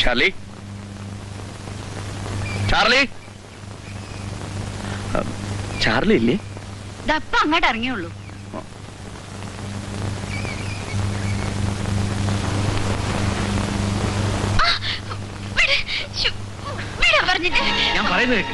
Charlie, Charlie, Charlie ഇല്ലേ? ദപ്പ അങ്ങോട്ട് ഇറങ്ങിയുള്ളൂ. ഞാൻ പറയുന്നത്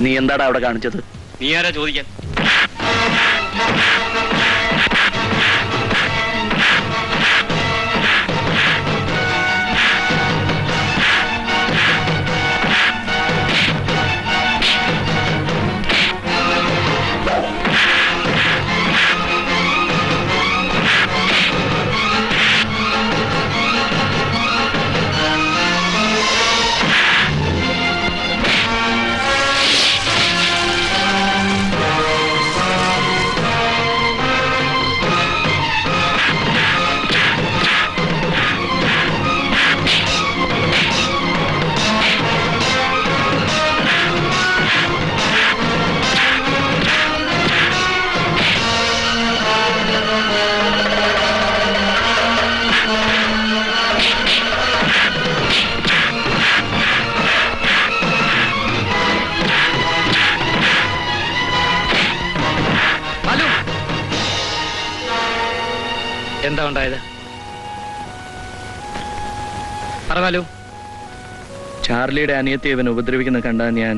നീ എന്താടാ അവിടെ കാണിച്ചത്? നീ ആരാ ചോദിക്കാൻ? എന്താ ഉണ്ടായത്? പറഞ്ഞാലോ. ചാർലിയുടെ അനിയത്തെ ഇവൻ ഉപദ്രവിക്കുന്ന കണ്ടാ ഞാൻ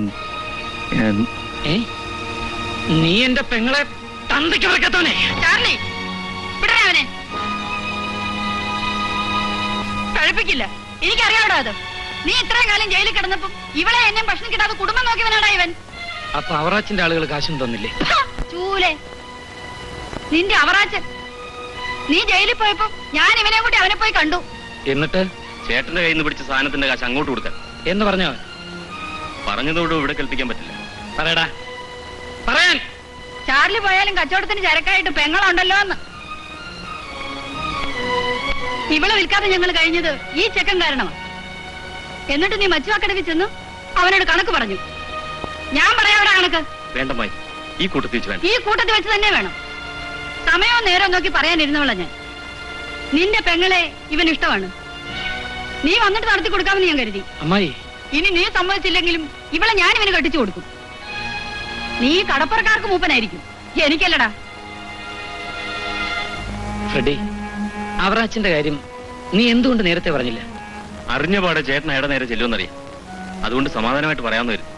നീ എന്റെ പെങ്ങളെ തന്തയ്ക്ക് പറക്കത്തോനെ. ചാർലി, വിടണേ, കഴിപ്പിക്കില്ല. എനിക്കറിയാവടോ അത്. നീ ഇത്രയും കാലം ജയിലിൽ കിടന്നപ്പം ഇവളെ എന്നെ ഭക്ഷണം കിട്ടാതെ കുടുംബം നോക്കിയവനാടാ ഇവൻ. അപ്പൊ അവറാച്ചന്റെ ആളുകൾ കാശും തന്നില്ലേ? ചൂലേ, നിന്റെ അവറാച്ചൻ. നീ ജയിലിൽ പോയപ്പോ ഞാൻ ഇവനെ കൂട്ടി അവനെ പോയി കണ്ടു. എന്നിട്ട് ചേട്ടന്റെ കയ്യിൽ നിന്ന് പിടിച്ച സാധനത്തിന്റെ കാശ് അങ്ങോട്ട് കൊടുക്കാൻ എന്ന് പറഞ്ഞോ? പറഞ്ഞതോട് ഇവിടെ കൽപ്പിക്കാൻ പറ്റില്ല. പറയടാ, പറയാൻ. ചാർലി പോയാലും കച്ചവടത്തിന് ചരക്കായിട്ട് പെങ്ങളുണ്ടല്ലോ എന്ന്. ഇവളെ വിൽക്കാതെ ഞങ്ങൾ കഴിഞ്ഞത് ഈ ചെക്കൻ കാരണമാണ്. എന്നിട്ട് നീ മച്ചുവാക്കടവിൽ ചെന്ന് അവനോട് കണക്ക് പറഞ്ഞു. ഞാൻ പറയാവിടെ കണക്ക് വേണ്ടമായി. ഈ കൂട്ടത്തിൽ വെച്ച് തന്നെ വേണം. സമയവും നേരവും നോക്കി പറയാനിരുന്നവളാ ഞാൻ. നിന്റെ പെങ്ങളെ ഇവൻ ഇഷ്ടമാണ്. നീ വന്നിട്ട് നടത്തി കൊടുക്കാമെന്ന് ഞാൻ കരുതി. അമ്മായി, ഇനി നീ സമ്മതിച്ചില്ലെങ്കിലും ഇവളെ ഞാൻ ഇവന് കെട്ടിച്ചു കൊടുക്കും. നീ കടപ്പുറക്കാർക്ക് മൂപ്പനായിരിക്കും, എനിക്കല്ലടാ. ഫ്രെഡി, അവറാച്ചന്റെ കാര്യം നീ എന്തുകൊണ്ട് നേരത്തെ പറഞ്ഞില്ല? അറിഞ്ഞ പാടെ ചേട്ടൻ എവിടെ നേരെ ചെല്ലുമെന്നറിയാം. അതുകൊണ്ട് സമാധാനമായിട്ട് പറയാമെന്ന് വരും.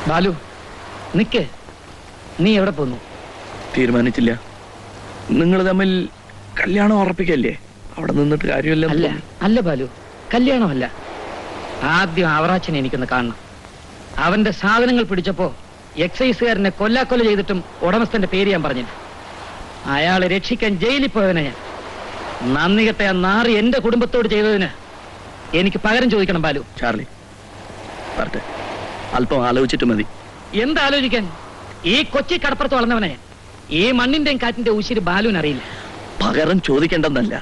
ബാലു, നിക്ക്. നീ എവിടെ പോന്നു? തീരുമാനിച്ചില്ല. നിങ്ങൾ തമ്മിൽ കല്യാണം ഉറപ്പിക്കല്ലേ? അവിടെ നിന്നിട്ട് കാര്യമില്ല. അല്ല ബാലു, കല്യാണമല്ല. ആദ്യം അവറാച്ചനെ എനിക്കൊന്ന് കാണണം. അവന്റെ സാധനങ്ങൾ പിടിച്ചപ്പോ എക്സൈസുകാരനെ കൊല്ലാക്കൊല ചെയ്തിട്ടും ഉടമസ്ഥന്റെ പേര് ഞാൻ പറഞ്ഞില്ല. അയാളെ രക്ഷിക്കാൻ ജയിലിൽ പോയവനെ ഞാൻ. നന്ദികെട്ട ആ നാറി എന്റെ കുടുംബത്തോട് ചെയ്തതിന് എനിക്ക് പകരം ചോദിക്കണം ബാലു. ചാർലി, പറട്ടെ, അല്പം ആലോചിച്ചിട്ട് മതി. എന്താലോചിക്കാൻ? ഈ കൊച്ചി കടപ്പുറത്ത് വളർന്നവനെ ഈ മണ്ണിന്റെയും കാറ്റിന്റെ ഉശിര് ബാലുവിന് അറിയില്ല. പകരം ചോദിക്കേണ്ടെന്നല്ല.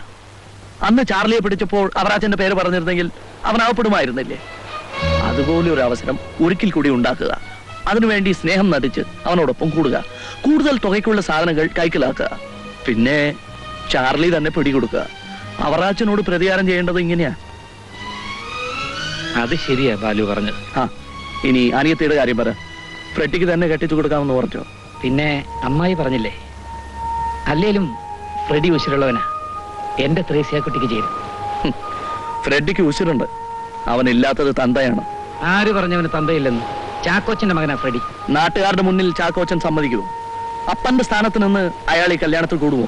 അന്ന് ചാർലിയെ പിടിച്ചപ്പോൾ അവറാച്ചന്റെ പേര് പറഞ്ഞിരുന്നെങ്കിൽ അവൻ അവപ്പെടുമായിരുന്നില്ലേ? അതുപോലെ ഒരു അവസരം ഒരിക്കൽ കൂടി ഉണ്ടാക്കുക. അതിനുവേണ്ടി സ്നേഹം നടിച്ച് അവനോടൊപ്പം കൂടുക. കൂടുതൽ തുകയ്ക്കുള്ള സാധനങ്ങൾ കൈക്കലാക്കുക. പിന്നെ ചാർലി തന്നെ പിടികൊടുക്കുക. അവറാച്ചനോട് പ്രതികാരം ചെയ്യേണ്ടത് ഇങ്ങനെയാ. അത് ശരിയാ ബാലു പറഞ്ഞത്. ഇനി അനിയത്തിയുടെ കാര്യം പറ. ഫ്രെഡിക്ക് തന്നെ കെട്ടിച്ചു കൊടുക്കാമെന്ന് പറഞ്ഞോ? പിന്നെ അമ്മായി പറഞ്ഞില്ലേ, അല്ലേലും ഫ്രെഡി ഉശിരുള്ളവനാ. എന്റെ ത്രേസ്യാക്കുട്ടിക്ക് ചേരും. ഫ്രെഡിക്ക് ഉശിരുണ്ട്. അവനില്ലാത്തത് തന്തയാണ്. ആര് പറഞ്ഞവന് തന്തയില്ലെന്ന്? ചാക്കോച്ചന്റെ മകനാ ഫ്രെഡി. നാട്ടുകാരുടെ മുന്നിൽ ചാക്കോച്ചൻ സമ്മതിക്കുമോ? അപ്പന്റെ സ്ഥാനത്ത് നിന്ന് അയാൾ ഈ കല്യാണത്തിൽ കൂടുമോ?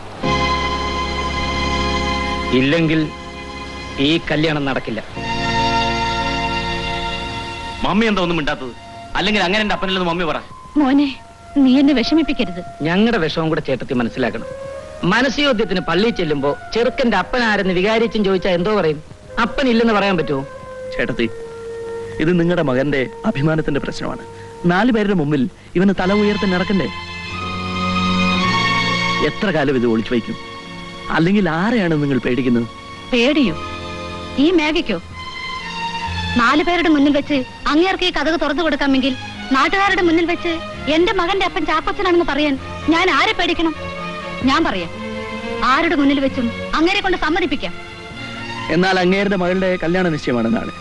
ഇല്ലെങ്കിൽ ഈ കല്യാണം നടക്കില്ല. മമ്മി എന്താ ഒന്നും മിണ്ടാത്തത്? അല്ലെങ്കിൽ അങ്ങനെ എന്റെ അപ്പനില്ലെന്ന് മമ്മി പറ. മോനെ, നീ എന്നെ വിഷമിപ്പിക്കരുത്. ഞങ്ങളുടെ വിഷമം കൂടെ ചേട്ടത്തി മനസ്സിലാക്കണം. മനസ്സുയോദ്യത്തിന് പള്ളിയിൽ ചെല്ലുമ്പോ ചെറുക്കന്റെ അപ്പൻ ആരെന്ന് വികാരിച്ചും ചോദിച്ചാൽ എന്തോ പറയും? അപ്പൻ ഇല്ലെന്ന് പറയാൻ പറ്റുമോ? ചേട്ടത്തി, ഇത് നിങ്ങളുടെ മകന്റെ അഭിമാനത്തിന്റെ പ്രശ്നമാണ്. 4 പേരുടെ മുമ്പിൽ ഇവന് തല ഉയർത്തി നടക്കണ്ടേ? എത്ര കാലം ഇത് ഒളിച്ചു വയ്ക്കും? അല്ലെങ്കിൽ ആരെയാണ് നിങ്ങൾ പേടിക്കുന്നത്? പേടിയോ? ഈ മേഘയ്ക്കോ? 4 പേരുടെ മുന്നിൽ വെച്ച് അങ്ങേർക്ക് ഈ കഥക് തുറന്നു കൊടുക്കാമെങ്കിൽ നാട്ടുകാരുടെ മുന്നിൽ വെച്ച് എന്റെ മകന്റെ അപ്പൻ ചാക്കോച്ചനാണെന്ന് പറയാൻ ഞാൻ ആരെ പേടിക്കണം? ഞാൻ പറയാം, ആരുടെ മുന്നിൽ വെച്ചും അങ്ങേരെ കൊണ്ട് സമ്മതിപ്പിക്കാം. എന്നാൽ അങ്ങേരുടെ മകളുടെ കല്യാണ നിശ്ചയമാണെന്നാണ്.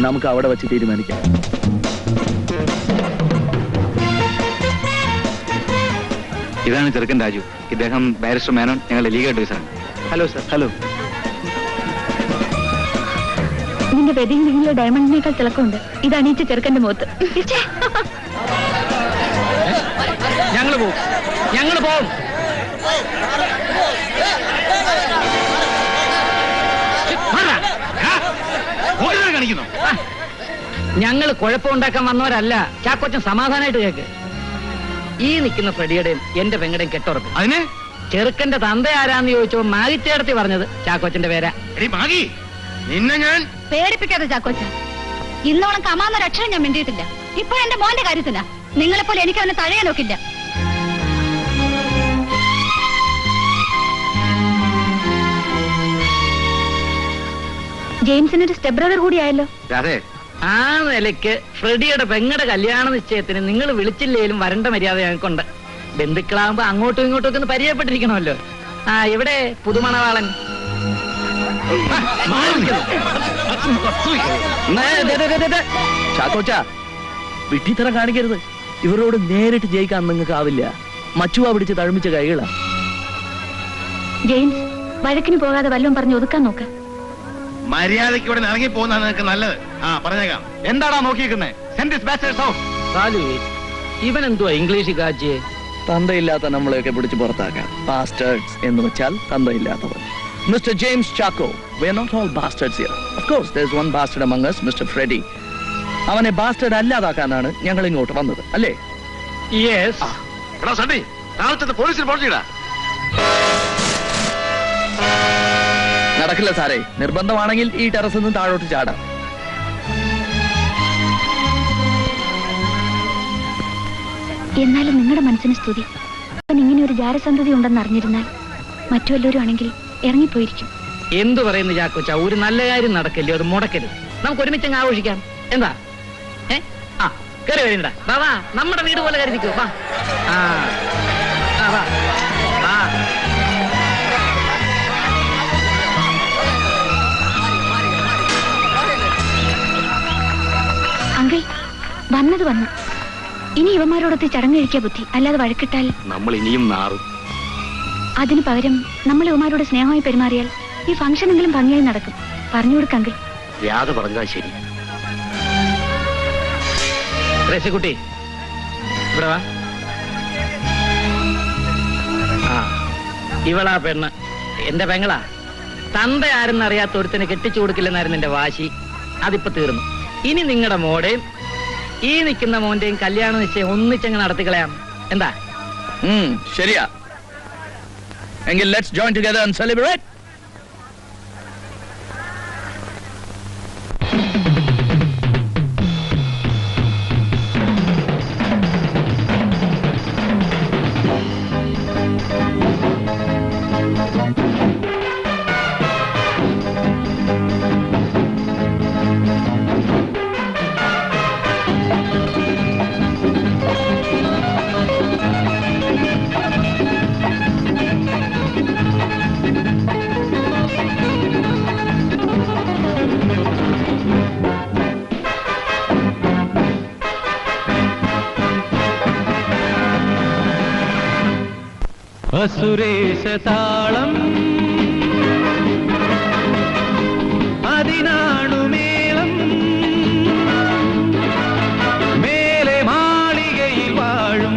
നമുക്ക് അവിടെ വെച്ച് തീരുമാനിക്കാം. ഇതാണ് ചെറുക്കൻ രാജു. ഇദ്ദേഹം ബാരിസ്റ്റർ മേനോൻ, ഞങ്ങളുടെ ലീഗൽ അഡ്വൈസറാണ്. Hello sir. ഹലോ. നിന്റെ വെഡിങ് റിംഗിലെ ഡയമണ്ടിനേക്കാൾ തിളക്കമുണ്ട്. ഇത് അണിയിച്ച ചെറുക്കന്റെ മുഖത്ത്. ഞങ്ങൾ പോവും. ഞങ്ങൾ കുഴപ്പമുണ്ടാക്കാൻ വന്നവരല്ല. ചാക്കോച്ചൻ സമാധാനമായിട്ട് കേക്ക്. ഈ നിൽക്കുന്ന ഫ്രെഡിയുടെയും എന്റെ പെങ്ങളുടെയും കെട്ടുറപ്പ്. അതിന് ചെറുക്കന്റെ തന്ത ആരാന്ന് ചോദിച്ചപ്പോ മാഗിച്ചേടത്തി പറഞ്ഞത് ചാക്കോച്ചന്റെ പേരാ. നിന്നെ ഞാൻ പേടിപ്പിക്കാതെ ചാക്കോച്ച. ഇന്നോളം കമാന്ന രക്ഷണം ഞാൻ മിണ്ടിയിട്ടില്ല. ഇപ്പൊ എന്റെ മോന്റെ കാര്യത്തില. നിങ്ങളെപ്പോലെ എനിക്ക് അവനെ തഴയാൻ നോക്കില്ല. ജെയിംസിനൊരു സ്റ്റെപ്പ് ബ്രദർ കൂടിയായല്ലോ. അതെ, ആ നിലയ്ക്ക് ഫ്രെഡിയുടെ പെങ്ങളുടെ കല്യാണ നിശ്ചയത്തിന് നിങ്ങൾ വിളിച്ചില്ലേലും വരേണ്ട മര്യാദ ഞങ്ങൾക്കുണ്ട്. ബന്ധുക്കളാകുമ്പോ അങ്ങോട്ടും ഇങ്ങോട്ടും ഒക്കെ ഒന്ന് പരിചയപ്പെട്ടിരിക്കണമല്ലോ. ആ, ഇവിടെ പുതുമണവാളൻ. ചാക്കോച്ച, വിഡ്ഢിത്തരം കാണിക്കരുത്. ഇവരോട് നേരിട്ട് ജയിക്കാൻ നിങ്ങൾക്ക് ആവില്ല. മച്ചുവ പിടിച്ച് തഴമിച്ച കൈകളാ. ജെയിംസ്, വഴക്കിന് പോകാതെ വല്ലതും പറഞ്ഞ് ഒതുക്കാൻ നോക്ക്. മര്യാദയ്ക്ക് ഇവിടെ ഇറങ്ങി പോകുന്നതാണ് നിനക്ക് നല്ലത്. പറഞ്ഞേക്കാം. എന്താടാ നോക്കിയിരിക്കുന്നേ? ഇവൻ എന്തുവാ ഇംഗ്ലീഷ് കാച്ചിയെ? തന്തയില്ലാത്ത നമ്മളെയൊക്കെ പിടിച്ച് പുറത്താക്കാം. ബാസ്റ്റേർഡ്സ് എന്ന് വെച്ചാൽ തന്തയില്ലാത്തവർ. Mister James Chacko, we are not all bastards here. Of course, there is one bastard among us, Mr. Freddy. അവനെ ബാസ്റ്റേർഡ് അല്ലാതാക്കാനാണ് ഞങ്ങൾ ഇങ്ങോട്ട് വന്നത്, അല്ലേ? യെസ്. എടാ സണ്ണി, നാളത്തെ പോലീസിൽ റിപ്പോർട്ട് ചെയ്യടാ. നടക്കില്ല സാറേ. നിർബന്ധമാണെങ്കിൽ ഈ ടെറസിൽ നിന്ന് താഴോട്ട് ചാടാം. എന്നാലും നിങ്ങളുടെ മനസ്സിന് സ്തുതി. അവൻ ഇങ്ങനെ ഒരു ജാരസന്ധതി ഉണ്ടെന്ന് അറിഞ്ഞിരുന്നാൽ മറ്റു വല്ലവരും ആണെങ്കിൽ ഇറങ്ങിപ്പോയിരിക്കും. എന്തു പറയുന്നു ചാക്കോച്ച? ഒരു നല്ല കാര്യം നടക്കല്ലേ, അത് മുടക്കരുത്. നമുക്ക് ഒരുമിച്ചങ്ങ് ആഘോഷിക്കാം. എന്താ? കയറി വരണ്ട. വാ, നമ്മുടെ വീട് പോലെ കരുതിക്കോ. വാ. വാ. അങ്കിൾ, വന്നത് വന്നു. ഇനി ഇവന്മാരോടൊത്ത് ചടങ്ങ് കഴിക്കാ ബുദ്ധി. അല്ലാതെ വഴക്കിട്ടാൽ നമ്മൾ ഇനിയും നാറും. അതിന് പകരം നമ്മൾ ഇവന്മാരോട് സ്നേഹമായി പെരുമാറിയാൽ ഈ ഫംഗ്ഷൻ എങ്കിലും ഭംഗിയായി നടക്കും. പറഞ്ഞു കൊടുക്ക അങ്കിൾ. യാത പറഞ്ഞതാ ശരി. കുട്ടി, ഇവിടെ വാ. ഇവളാ പെണ്ണ്, എന്റെ പെങ്ങളാ. തന്ത ആരെന്നറിയാത്ത ഒരുത്തനെ കെട്ടിച്ചു കൊടുക്കില്ലെന്നായിരുന്നു എന്റെ വാശി. അതിപ്പോ തീർന്നു. ഇനി നിങ്ങളുടെ മോടെയും ഈ നിൽക്കുന്ന മോന്റെയും കല്യാണ നിശ്ചയം ഒന്നിച്ചങ്ങ് നടത്തിക്കളയാം. എന്താ? ശരിയാ. എങ്കിൽ let's join together and celebrate. അസുരേശതാളം അതിനാണുമേളം മേലെ മാളികയിൽ വാഴും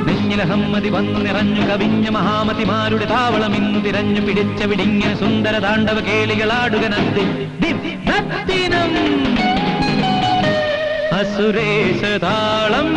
നെഞ്ഞിലഹമ്മതി വന്നു നിറഞ്ഞു കവിഞ്ഞ മഹാമതിമാരുടെ താവളം ഇന്നു തിരഞ്ഞു പിടിച്ച വിടിങ്ങനെ സുന്ദര താണ്ഡവ കേളികളാടുക നന്ദിനം അസുരേശതാളം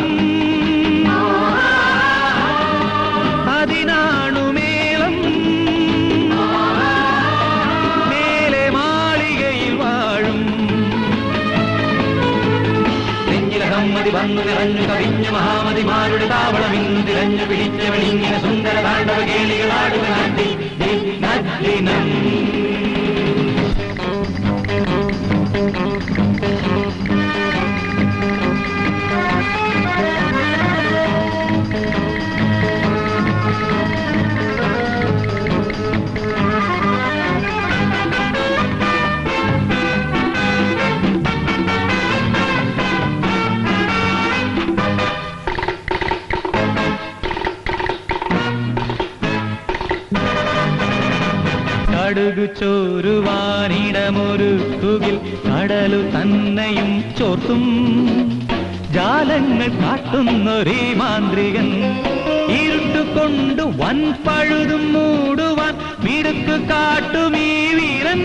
നിറഞ്ഞു കവിഞ്ഞ മഹാമതിമാരുടെ താവളം ഇന്നു തിരഞ്ഞു പിടിച്ചവളിങ്ങനെ സുന്ദര താണ്ഡവ കേളികളാടുക നാട്ടിൽ ദിനം. കടുകു ചോരുവാനിടമൊരുക്കുകിൽ കടലു തന്നെയും ചോർത്തും ജാലങ്ങൾ കാട്ടുന്നൊരേ മാന്ത്രികൻ ഇരുട്ടുകൊണ്ടു വൻ പഴുതും മൂടുവാൻ മിടുക്ക് കാട്ടുമീ വീരൻ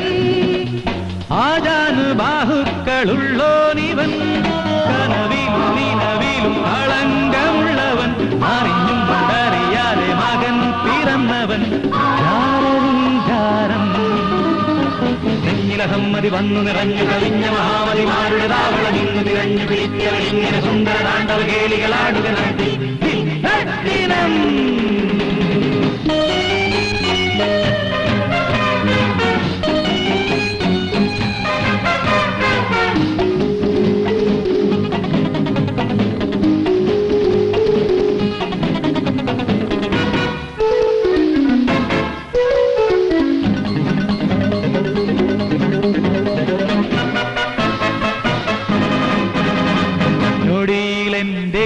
ആജാനുബാഹുക്കളുള്ളോനിവൻ കനവിലും നിലവിലും കളങ്കമുള്ളവൻ അറിഞ്ഞും കൊണ്ടറിയാതെ മകൻ പിറന്നവൻ നെഞ്ഞിലഹമ്മതി വന്നു നിറഞ്ഞു കവിഞ്ഞ മഹാമതിമാരുടെ താവളം ഇന്നു തിരഞ്ഞു പിടിച്ചവളിങ്ങനെ സുന്ദര താണ്ഡവ കേളികളാടുക നാട്ടിൽ ദിനം.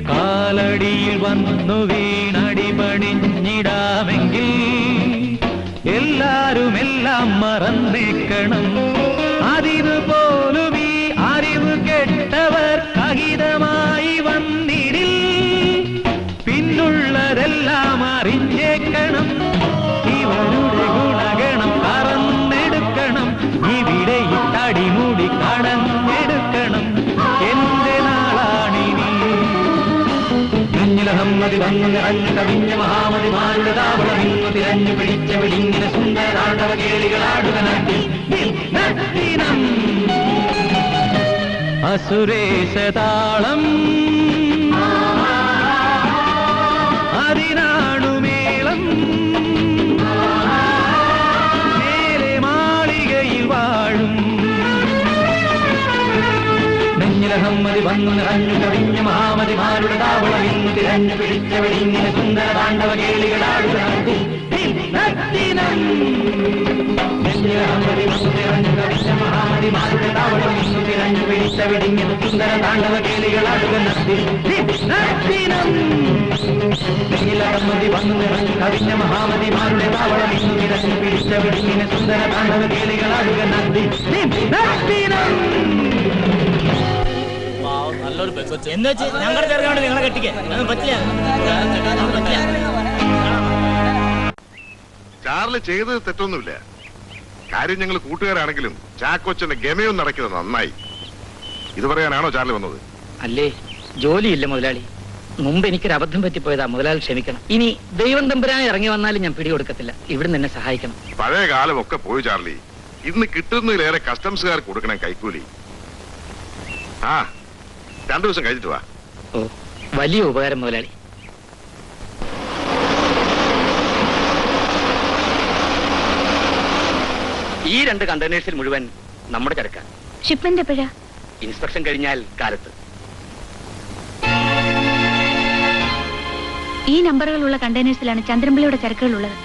കാലടിയിൽ വന്നു വീണടിപണിഞ്ഞിടാമെങ്കിൽ എല്ലാരും എല്ലാം മറന്നേക്കണം. അതിനുപോലും ഈ അറിവ് കെട്ടവർ കഹിതമായി വന്നിടിൽ പിന്നുള്ളതെല്ലാം അറിഞ്ഞേക്കണം. ഇവരുടെ ഗുണഗണം പറന്നെടുക്കണം. ഇവിടെ തടിമുടി കടന്നെടുക്കണം. എന്റെ നാളാണിനി. നെഞ്ഞിലഹമ്മതി വന്നു നിറഞ്ഞു കവിഞ്ഞ മഹാമതിമാരുടെ താവളം ഇന്നു തിരഞ്ഞു പിടിച്ചവളിങ്ങനെ സുന്ദര താണ്ഡവ കേളികളാടുക നാട്ടിൽ ദിനം. അസുരേശതാളം അതിനാണുമേളം മേലെ മാളികയിൽ വാഴും. നെഞ്ഞിലഹമ്മതി വന്നു നിറഞ്ഞു കവിഞ്ഞ മഹാമതിമാരുടെ താവളം ഇന്നു തിരഞ്ഞു പിടിച്ചവളിങ്ങനെ സുന്ദര താണ്ഡവ കേളികളാടുക നാട്ടിൽ ദിനം. നെഞ്ഞിലഹമ്മതി വന്നു നിറഞ്ഞു കവിഞ്ഞ മഹാമതിമാരുടെ താവളം ഇന്നു തിരഞ്ഞു പിടിച്ചവളിങ്ങനെ സുന്ദര താണ്ഡവ കേളികളാടുക നാട്ടിൽ ദിനം. നെഞ്ഞിലഹമ്മതി വന്നു നിറഞ്ഞു കവിഞ്ഞ മഹാമതിമാരുടെ താവളം ഇന്നു തിരഞ്ഞു പിടിച്ചവളിങ്ങനെ സുന്ദര താണ്ഡവ കേളികളാടുക നാട്ടിൽ ദിനം. എന്ന് വെച്ച് ഞങ്ങളുടെ ചെറുക്കാണ്ട് നിങ്ങളെ കെട്ടിക്കാൻ പറ്റില്ല. ചാർലി ചെയ്തത് തെറ്റൊന്നുമില്ല. കാര്യം ഞങ്ങൾ കൂട്ടുകാരാണെങ്കിലും ചാക്കോച്ചന്റെ ഗമയും നടക്കുന്നത് നന്നായി. ഇത് പറയാനാണോ ചാർലി വന്നത്? അല്ലേ, ജോലിയില്ല മുതലാളി. മുമ്പ് എനിക്കൊരു അബദ്ധം പറ്റിപ്പോയതാ, മുതലാളി ക്ഷമിക്കണം. ഇനി ദൈവം തമ്പുരാനെ ഇറങ്ങി വന്നാലും ഞാൻ പിടികൊടുക്കത്തില്ല. ഇവിടുന്ന് എന്നെ സഹായിക്കണം. പഴയ കാലമൊക്കെ പോയി ചാർലി. ഇന്ന് കിട്ടുന്നതിലേറെ കസ്റ്റംസുകാർ കൊടുക്കണം കൈക്കൂലി. ആ 2 ദിവസം കഴിഞ്ഞിട്ട് വാ. ഓ, വലിയ ഉപകാരം മുതലാളി. ഈ 2 കണ്ടെയ്നേഴ്സിൽ മുഴുവൻ നമ്മുടെ ചരക്ക. ഷിപ്മെന്റ് എപ്പോഴാ? ഇൻസ്പെക്ഷൻ കഴിഞ്ഞാൽ കാലത്ത്. ഈ നമ്പറുകളുള്ള കണ്ടെയ്നേഴ്സിലാണ് ചന്ദ്രൻപിള്ളയുടെ ചരക്കുകൾ ഉള്ളത്.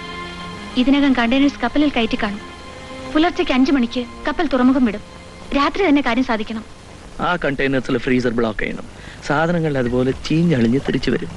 ഇതിനകം കണ്ടെയ്നേഴ്സ് കപ്പലിൽ കയറ്റി കാണും. പുലർച്ചയ്ക്ക് 5 മണിക്ക് കപ്പൽ തുറമുഖം വിടും. രാത്രി തന്നെ കാര്യം സാധിക്കണം. ആ കണ്ടെയ്നേഴ്സിൽ ഫ്രീസർ ബ്ലോക്ക് ചെയ്യണം. സാധനങ്ങൾ അതുപോലെ ചീഞ്ഞളിഞ്ഞ് തിരിച്ചു വരും.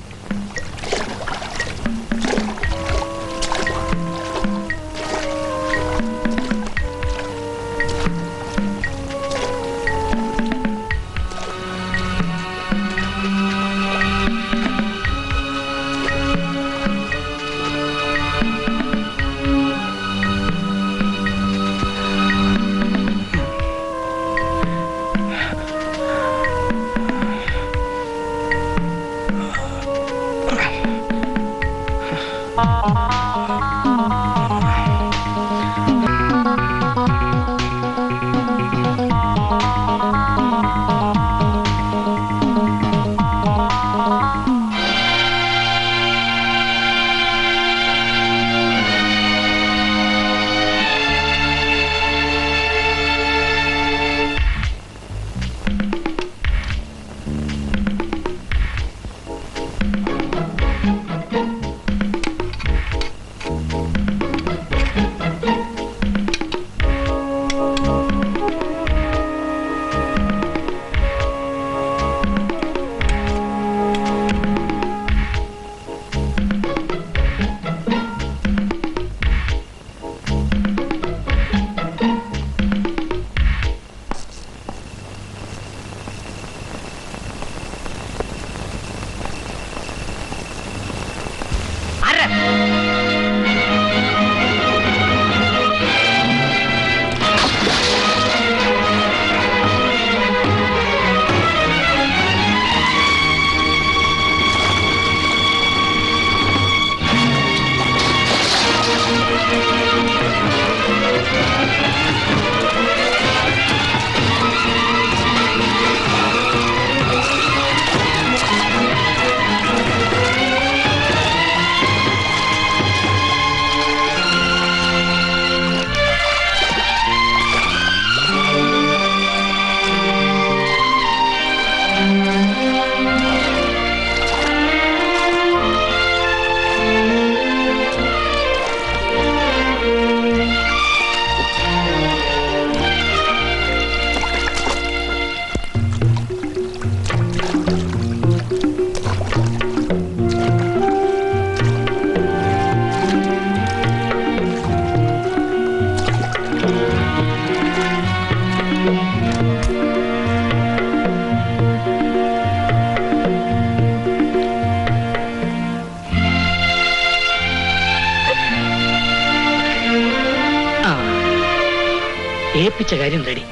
ഏൽപ്പിച്ച കാര്യം റെഡി.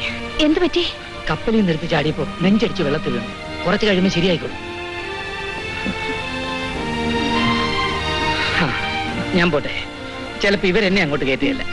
എന്ത് പറ്റി? കപ്പലിൽ നിർത്തി ചാടിയപ്പോ നെഞ്ചടിച്ച് വെള്ളത്തിൽ വീണു. കുറച്ച് കഴിയുമ്പോൾ ശരിയായിക്കോളും. ഞാൻ പോട്ടെ. ചിലപ്പോ ഇവരെന്നെ അങ്ങോട്ട് കയറ്റിയല്ല.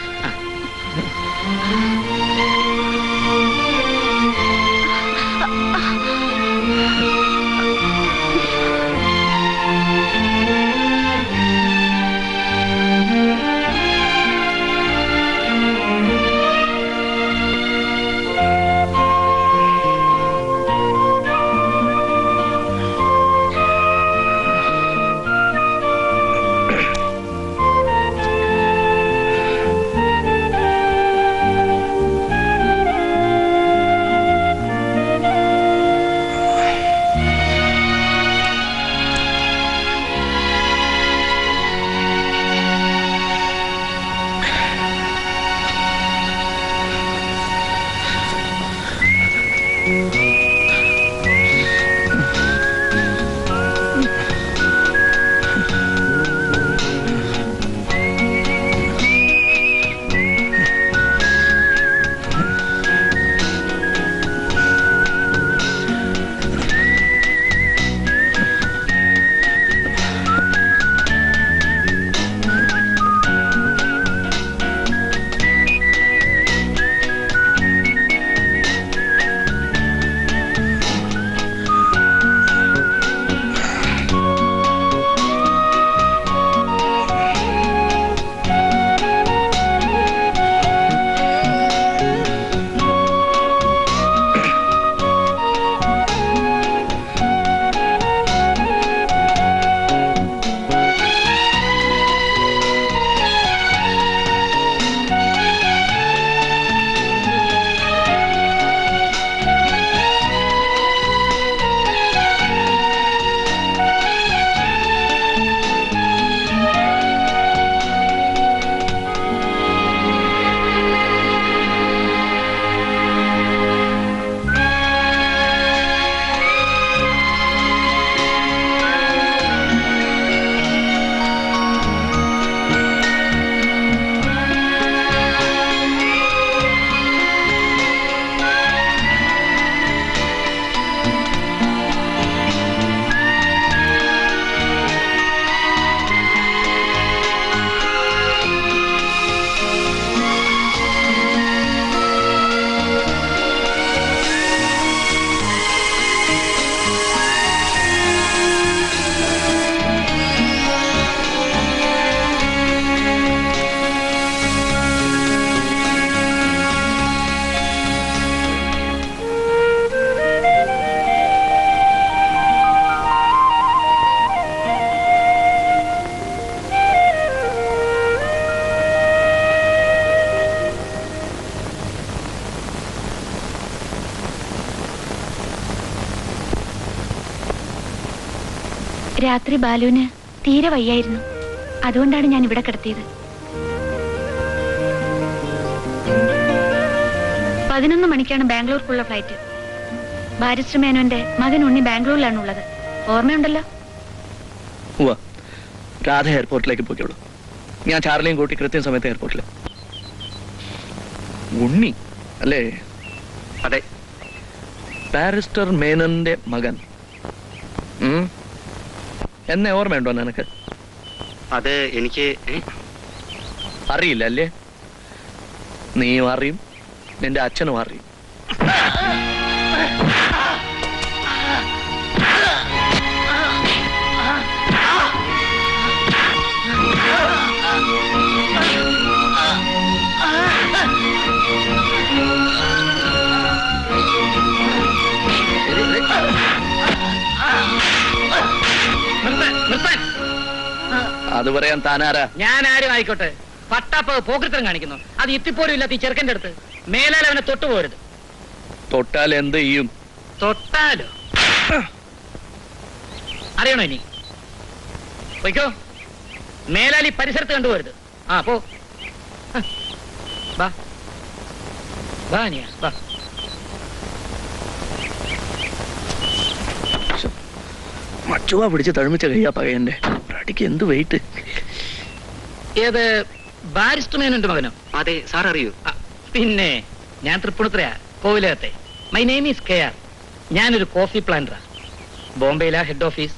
രാത്രി ബാലുവിന് തീരെ വയ്യായിരുന്നു. അതുകൊണ്ടാണ് ഞാൻ ഇവിടെ കിടത്തിയത്. 11 മണിക്കാണ് ബാംഗ്ലൂർക്കുള്ള ഫ്ലൈറ്റ്. ബാരിസ്റ്റർ മേനോന്റെ മകൻ ഉണ്ണി ബാംഗ്ലൂരിലാണുള്ളത്. ഓർമ്മയുണ്ടല്ലോ? രാധ എയർപോർട്ടിലേക്ക് പോയിക്കോളൂ. ഞാൻ ചാർലിയും കൂട്ടി കൃത്യം സമയത്ത് എയർപോർട്ടിൽ. ഉണ്ണി അല്ലേ? അതെ, ബാരിസ്റ്റർ മേനോന്റെ മകൻ. എന്നെ ഓർമ്മയുണ്ടോ നിനക്ക്? അത് എനിക്ക് അറിയില്ല അല്ലേ? നീയും അറിയും, നിന്റെ അച്ഛനും അറിയും. അത് പറയാൻ താനാരാ? ഞാൻ ആരും ആയിക്കോട്ടെ. പട്ടാപ്പ പോകൃത്തം കാണിക്കുന്നു. അത് ഇത്തിപ്പോലും ഇല്ലാത്ത ഈ ചെറുക്കന്റെ അടുത്ത് മേലാൽ അവനെ തൊട്ടുപോരുത്. തൊട്ടാൽ എന്ത് ചെയ്യും? തൊട്ടാലോ അറിയണോ? ഇനി പോയിക്കോ. മേലാൽ ഈ പരിസരത്ത് കണ്ടുപോരുത്. ആ പോ. മച്ചുവാ പിടിച്ച് തഴുമിച്ച കഴിയാ പകയന്റെ അടിക്ക് എന്ത് വെയിറ്റ്. ഏത് ബാരിസ്റ്റർ മേനോന്റെ മകനോ? അതെ സാർ, അറിയൂ? പിന്നെ ഞാൻ തൃപ്പൂണിത്തുറയാ, കോവിലകത്തെ. My name is KR. ഞാനൊരു കോഫി പ്ലാന്ററാ. ബോംബെയിലാ ഹെഡ് ഓഫീസ്.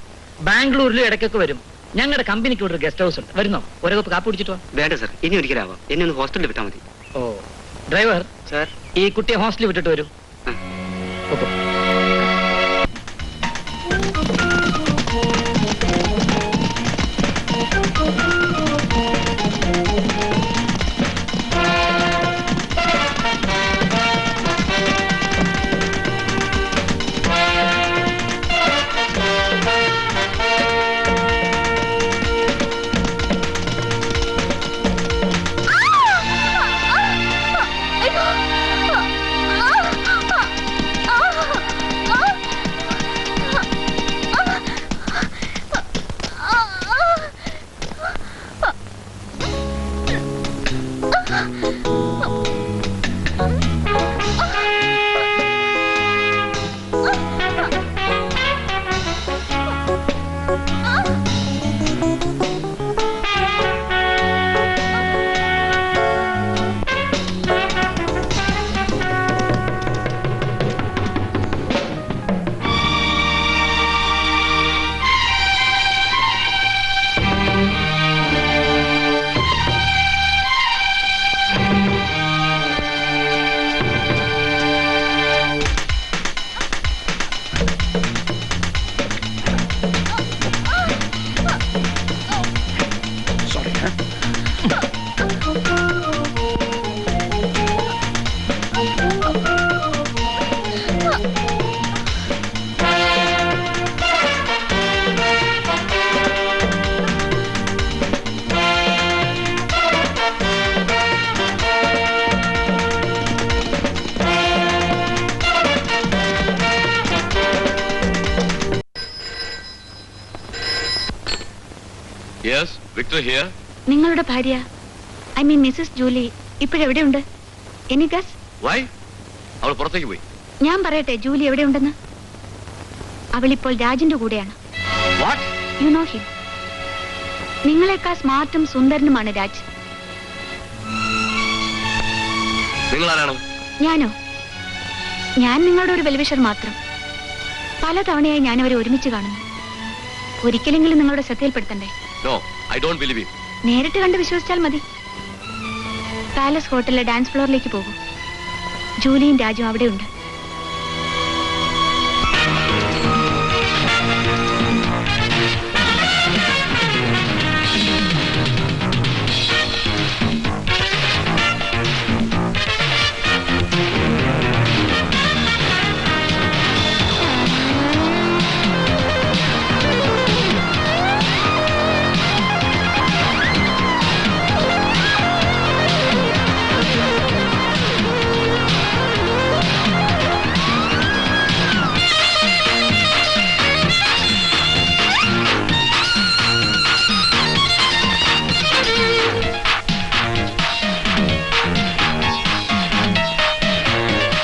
ബാംഗ്ലൂരിലും ഇടയ്ക്കൊക്കെ വരും. ഞങ്ങളുടെ കമ്പനിക്ക് ഇവിടെ ഒരു ഗസ്റ്റ് ഹൗസ് ഉണ്ട്. വരുന്നോ? ഒരു കപ്പ് കാപ്പി കുടിച്ചിട്ടോ? വേണ്ട സർ, ഇനി ഒരിക്കലാവാം. എന്നെ ഒന്ന് ഹോസ്റ്റലിൽ വിട്ടാൽ മതി. ഓ ഡ്രൈവർ സർ, ഈ കുട്ടിയെ ഹോസ്റ്റലിൽ വിട്ടിട്ട് വരൂ. ഓക്കെ. നിങ്ങളുടെ ഭാര്യ, ഐ മീൻ മിസ്സസ് ജൂലി, ഇപ്പോഴെവിടെയുണ്ട്? Any guess? അവൾ പുറത്തേക്ക് പോയി. ഞാൻ പറയട്ടെ, ജൂലി എവിടെയുണ്ടെന്ന്? അവളിപ്പോൾ രാജിന്റെ കൂടെയാണ്. You know him. നിങ്ങളെക്കാൾ സ്മാർട്ടും സുന്ദരനുമാണ് രാജ്. ഞാനോ? ഞാൻ നിങ്ങളുടെ ഒരു വെൽവിഷർ മാത്രം. പല തവണയായി ഞാൻ അവരെ ഒരുമിച്ച് കാണുന്നു. ഒരിക്കലെങ്കിലും നിങ്ങളുടെ ശ്രദ്ധയിൽപ്പെടുത്തണ്ടേ? നേരിട്ട് കണ്ട് വിശ്വസിച്ചാൽ മതി. പാലസ് ഹോട്ടലിലെ ഡാൻസ് ഫ്ലോറിലേക്ക് പോകും. ജൂലിയും രാജും അവിടെയുണ്ട്.